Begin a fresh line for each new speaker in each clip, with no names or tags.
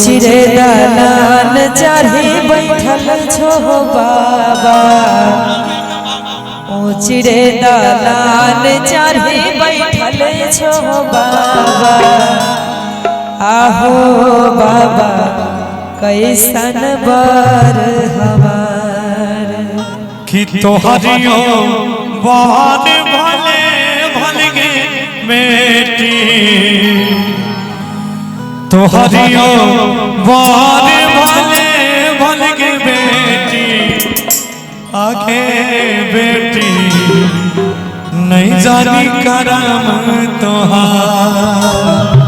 चिरे दालान चढ़ी बैठल छो बाबा, चिरे दालान चढ़ी बैठल छो बाबा। आहो बाबा कैसन बर हमार,
कि तोहरियो बान भले भलगे बेटी, तोहरियो बान भले भलगे बेटी, आगे बेटी नहीं जानी करम तोहार।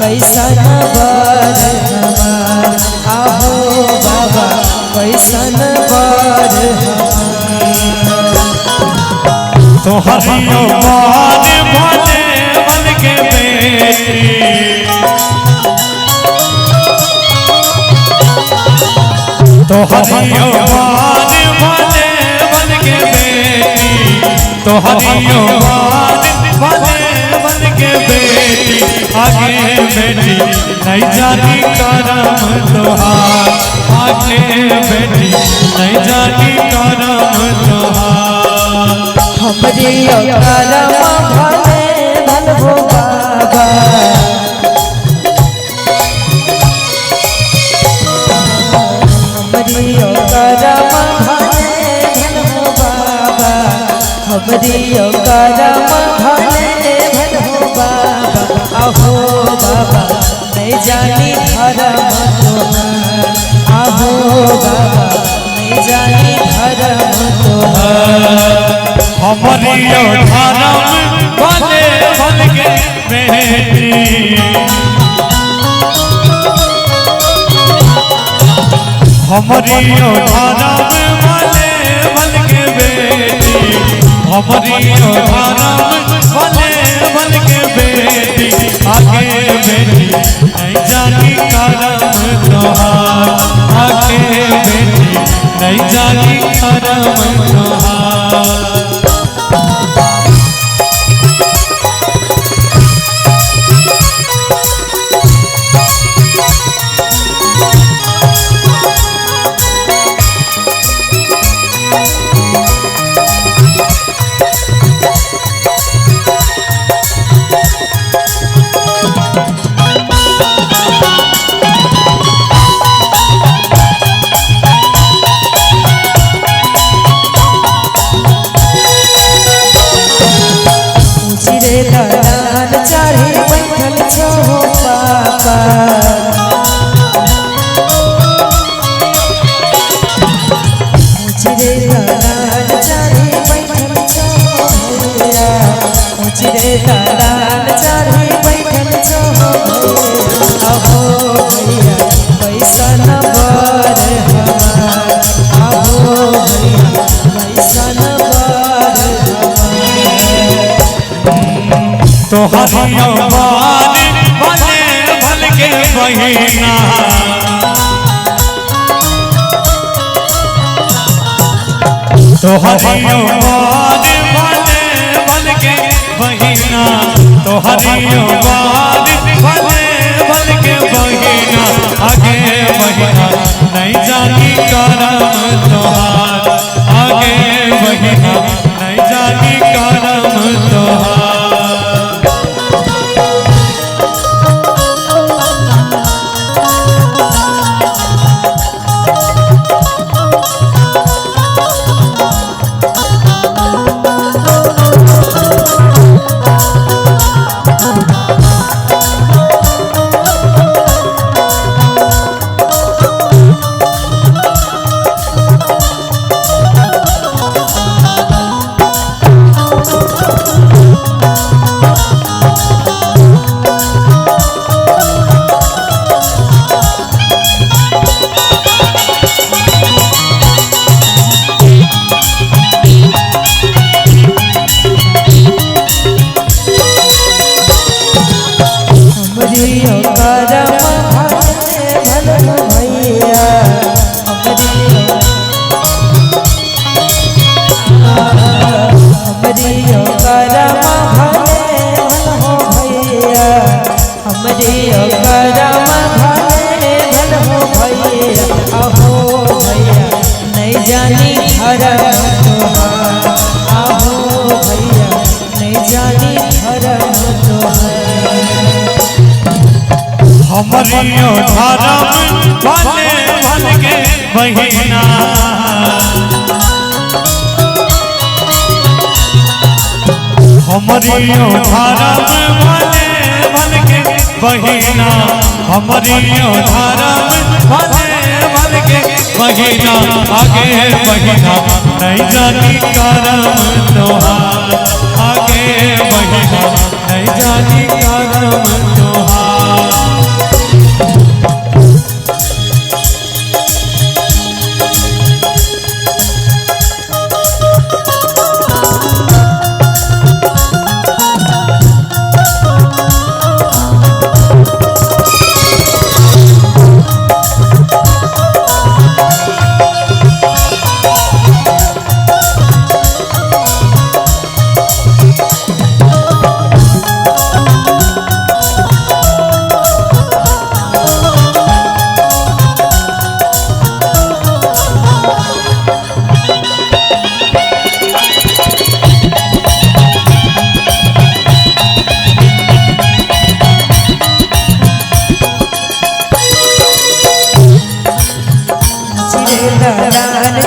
कैसन बर हमार, आहो बाबा कैसन बर हमार।
तोहरियो बान भले भलगे बेटी, तोहरियो बान भले भलगे बेटी, तोहरियो बान भले भलगे बेटी, आगे बेटी नहीं जानी करम तोहार, आगे बेटी नहीं जानी करम तोहार।
हमरी करम भले भलबो बाबा, हमरी करम भले भलबो बाबा, हमरी करम भले भलबो बाबा। आहो बाबा नहीं जानी धर्म तोहार, आहो बाबा नहीं जानी धर्म तोहार।
हमरियो धर्म भले भलगे बेटी, हमरियो धर्म भले भलगे बेटी, हमरियो धर्म भले भलगे बेटी, आगे बेटी नहीं जानी करम तोहार, आगे बेटी नहीं जानी करम तोहार।
दालान चढ़ी बैठल छो बाबा, चिरे दालान चढ़ी बैठल छो भैया, चिरे दालान चढ़ी बैठल छो भैया। आहो भैया कैसन बर हमार, आहो भैया कैसन बर हमार।
तोहरियो बान भले भलगे बहिना, तोहरियो बान भले भलगे बहिना, तोहरियो बान भले भलगे बहिना, आगे बहिना नहीं जानी करम तोहार, आगे बहिना नहीं जानी करम तोहार।
जानी धर्म तोहार आहो भैया नहीं जानी धर्म तोहार
हमरियो धर्म भले भल के बहिना हमरियो धर्म भले भल के बहिना हमरियो धर्म भले भल के बहिना आगे बहिना नहीं जानी करम तोहार आगे बहिना नहीं जानी करम तोहार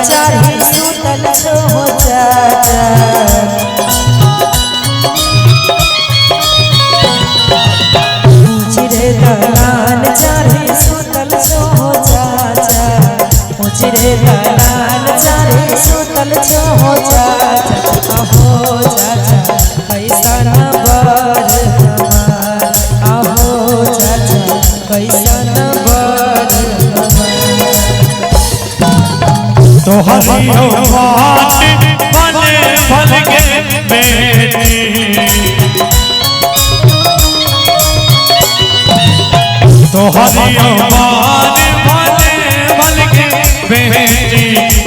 चाहे सुतल छो चाचा उजरे दलाल चाहे सुतल छो चाचा उजरे दलाल चाहे सुतल छो चाचा आहो चाचा पैसा न बर हमार आहो चाचा पैसा न बर
तोहरियो बात भले भल के बेटी तोहरियो बात भले भल के बेटी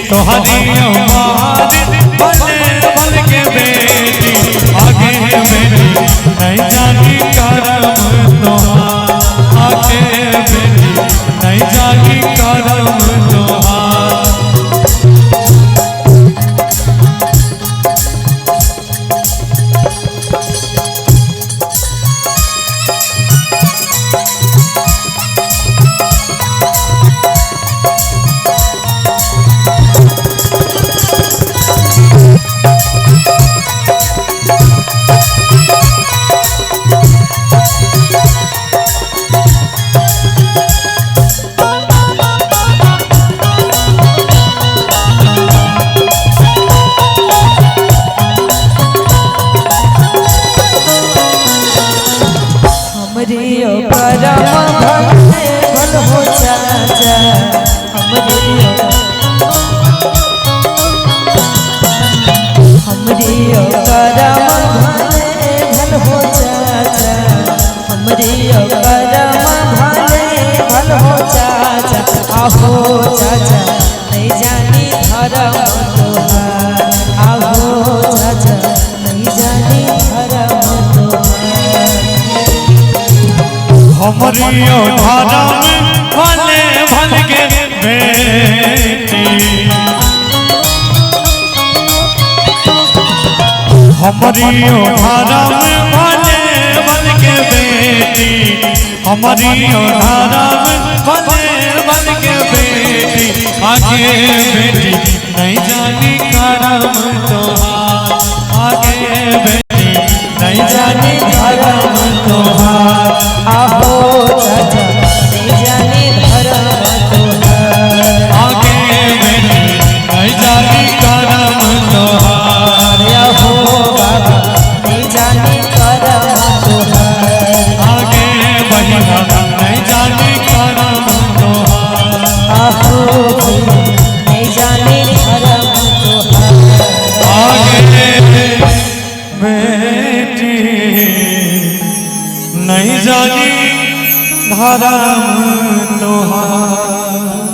तोहरियो बात भले भल के बेटी आगे बेटी नहीं जानी करम तोहार आगे बेटी नहीं जानी करम तोहार
हमरियो करम भले भल हो चाचा हमरियो करम भले भल हो चाचा हमरियो करम भले भल हो चाचा आहो चाचा नहीं जानी धर्म तोहार आहो चाचा नहीं जानी धर्म तोहार
हमरियो धर्म भले भल के बेटी हमरियो धर्म भले भल के बेटी हमरियो धर्म भले भल के बेटी आगे बेटी नहीं जानी करम तोहार आगे बेटी नहीं जानी धर्म तोहार
आहो चाचा नहीं जानी धर्म तोहार
आगे बेटी नहीं जानी करम तोहार
आहो बाबा नहीं जानी धर्म तोहार
आगे बहिना नहीं जानी करम तोहार
आहो नहीं जानी धर्म तोहार
आगे बेटी नहीं जानी धर्म तोहार।